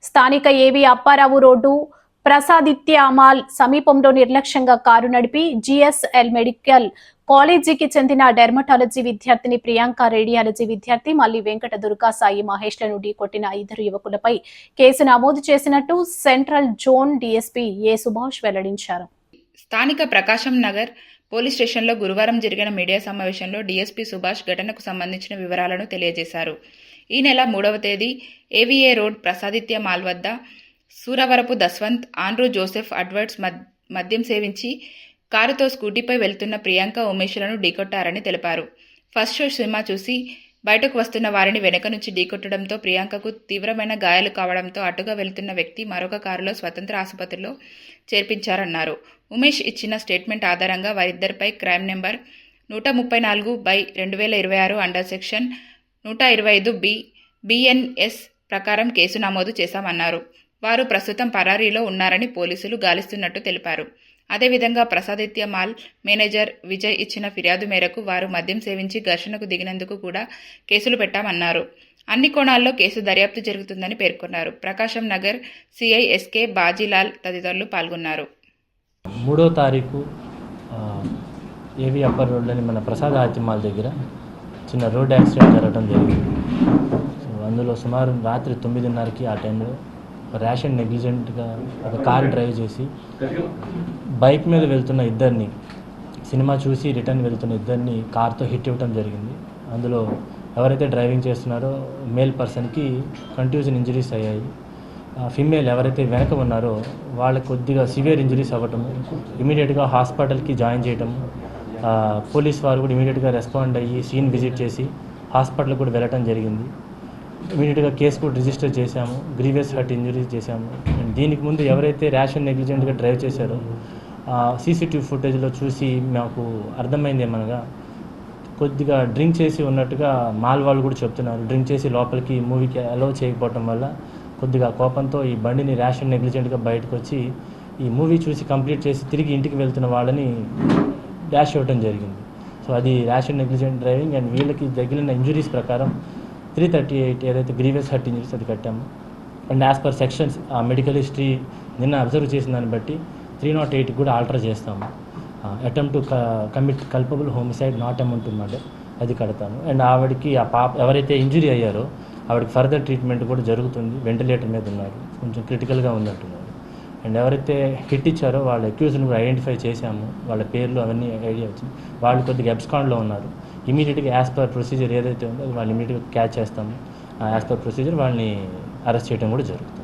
స్థానిక ఏవి అప్పారావు రోడ్డు ప్రసాదిత్య అమాల్ సమీపంలో నిర్లక్ష్యంగా కారు నడిపి జిఎస్ఎల్ మెడికల్ కాలేజీకి చెందిన డెర్మటాలజీ విద్యార్థిని ప్రియాంక, రేడియాలజీ విద్యార్థి మల్లి వెంకట దుర్గా సాయి మహేష్లను ఢీకొట్టిన 5 యువకులపై కేసు నమోదు చేసినట్టు సెంట్రల్ జోన్ డీఎస్పీ ఏ సుభాష్ వెల్లడించారు. స్థానిక ప్రకాశం నగర్ పోలీస్ స్టేషన్లో గురువారం జరిగిన మీడియా సమావేశంలో డీఎస్పీ సుభాష్ ఘటనకు సంబంధించిన వివరాలను తెలియజేశారు. ఈ నెల 3వ తేదీ ఏవీఏ రోడ్ ప్రసాదిత్య మాల్ వద్ద Suravarapu Daswanth, Andrew Joseph Edwards మద్యం సేవించి కారుతో స్కూటీపై వెళ్తున్న ప్రియాంక, ఉమేష్లను ఢీకొట్టారని తెలిపారు. ఫస్ట్ షో సినిమా చూసి బయటకు వస్తున్న వారిని వెనక నుంచి ఢీకొట్టడంతో ప్రియాంకకు తీవ్రమైన గాయాలు కావడంతో అటుగా వెళ్తున్న వ్యక్తి మరొక కారులో స్వతంత్ర ఆసుపత్రిలో చేర్పించారన్నారు. ఉమేష్ ఇచ్చిన స్టేట్మెంట్ ఆధారంగా వారిద్దరిపై crime number 134/2026 under section 125 BNS ప్రకారం కేసు నమోదు చేశామన్నారు. వారు ప్రస్తుతం పరారీలో ఉన్నారని పోలీసులు గాలిస్తున్నట్టు తెలిపారు. అదేవిధంగా ప్రసాదిత్య మాల్ మేనేజర్ విజయ్ ఇచ్చిన ఫిర్యాదు మేరకు వారు మద్యం సేవించి ఘర్షణకు దిగినందుకు కూడా కేసులు పెట్టామన్నారు. అన్ని కోణాల్లో కేసు దర్యాప్తు జరుగుతుందని పేర్కొన్నారు. ప్రకాశం నగర్ సిఐ ఎస్కే బాజీలాల్ తదితరులు పాల్గొన్నారు. 3వ తారీఖు ఏవి అప్పర్ రోడ్లోని మన ప్రసాద్ మాల్ దగ్గర చిన్న రోడ్ యాక్సిడెంట్ జరగడం జరిగింది. అందులో సుమారు రాత్రి 9:30కి ఆ టైంలో ర్యాష్ అండ్ నెగ్లిజెంట్గా ఒక కారు డ్రైవ్ చేసి బైక్ మీద వెళ్తున్న ఇద్దరిని, సినిమా చూసి రిటర్న్ వెళ్తున్న ఇద్దరిని కార్తో హిట్ ఇవ్వడం జరిగింది. అందులో ఎవరైతే డ్రైవింగ్ చేస్తున్నారో మేల్ పర్సన్కి కంట్యూజన్ ఇంజరీస్ అయ్యాయి. ఫిమేల్ ఎవరైతే వెనక ఉన్నారో వాళ్ళకి కొద్దిగా సివియర్ ఇంజరీస్ అవ్వటము, ఇమీడియట్గా హాస్పిటల్కి జాయిన్ చేయటము, పోలీస్ వారు కూడా ఇమీడియట్గా రెస్పాండ్ అయ్యి సీన్ విజిట్ చేసి హాస్పిటల్ కూడా వెళ్ళటం జరిగింది. ఇమీడియట్గా కేసు కూడా రిజిస్టర్ చేశాము, గ్రీవియస్ హర్ట్ ఇంజరీస్ చేశాము. అండ్ దీనికి ముందు ఎవరైతే ర్యాష్ అండ్ నెగ్లిజెంట్గా డ్రైవ్ చేశారో సీసీటీవీ ఫుటేజ్లో చూసి మాకు అర్థమైంది ఏమనగా కొద్దిగా డ్రింక్ చేసి ఉన్నట్టుగా మాల్ వాళ్ళు కూడా చెప్తున్నారు. డ్రింక్ చేసి లోపలికి మూవీకి అలౌ చేయకపోవటం వల్ల కొద్దిగా కోపంతో ఈ బండిని ర్యాష్ అండ్ నెగ్లిజెంట్గా బయటకు వచ్చి ఈ మూవీ చూసి కంప్లీట్ చేసి తిరిగి ఇంటికి వెళ్తున్న వాళ్ళని డాష్ ఇవ్వడం జరిగింది. సో అది rash and negligent driving. And వీళ్ళకి తగిలిన ఇంజరీస్ ప్రకారం 338 ఏదైతే గ్రీవియస్ హర్ట్ ఇంజరీస్ అది కట్టాము. అండ్ యాజ్ పర్ సెక్షన్స్ ఆ మెడికల్ హిస్టరీ నిన్న అబ్జర్వ్ చేసిన దాన్ని బట్టి 308 కూడా ఆల్టర్ చేస్తాము. Attempt to commit culpable homicide not amount to murder అది కడతాము. అండ్ ఆవిడకి ఆ పాప ఎవరైతే ఇంజరీ అయ్యారో ఆవిడకి ఫర్దర్ ట్రీట్మెంట్ కూడా జరుగుతుంది. వెంటిలేటర్ మీద ఉన్నారు, కొంచెం క్రిటికల్గా ఉన్నట్టున్నారు. అండ్ ఎవరైతే హిట్ ఇచ్చారో వాళ్ళ అక్యూజ్ని కూడా ఐడెంటిఫై చేశాము, వాళ్ళ పేర్లు అవన్నీ ఐడియా వచ్చింది. వాళ్ళు కొద్దిగా అబ్స్కాండ్లో ఉన్నారు. ఇమీడియట్గా యాజ్ పర్ ప్రొసీజర్ ఏదైతే ఉందో వాళ్ళు ఇమీడియట్గా క్యాచ్ చేస్తాము. యాజ్ పర్ ప్రొసీజర్ వాళ్ళని అరెస్ట్ చేయడం కూడా జరుగుతుంది.